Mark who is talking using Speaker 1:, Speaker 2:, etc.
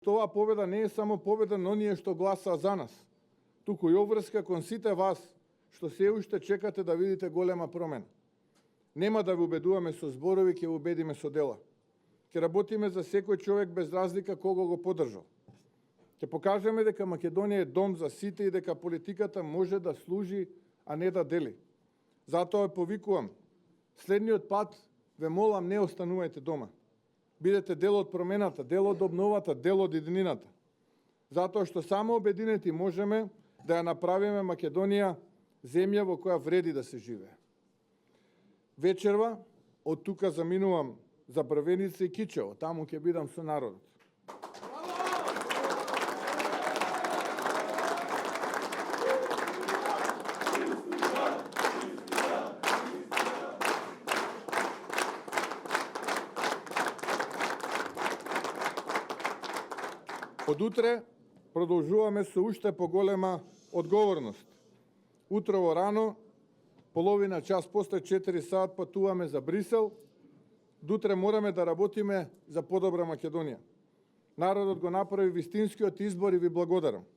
Speaker 1: Тоа победа не е само победа на оние што гласаа за нас, туку и обврска кон сите вас што се уште чекате да видите голема промена. Нема да ви убедуваме со зборови, ќе ви убедиме со дела. Ќе работиме за секој човек без разлика кого го поддржал. Ќе покажеме дека Македонија е дом за сите и дека политиката може да служи, а не да дели. Затоа повикувам, следниот пат ве молам, не останувајте дома. Бидете дел од промената, дел од обновата, дел од единината. Затоа што само обединети можеме да ја направиме Македонија земја во која вреди да се живее. Вечерва од тука заминувам за Брвеница и Кичево, таму ќе бидам со народот. Од утре продолжуваме со уште поголема одговорност. Утрово рано, половина час после 4 саат патуваме за Брисел. Дутре мораме да работиме за подобра Македонија. Народот го направи вистинскиот избор и ви благодарам.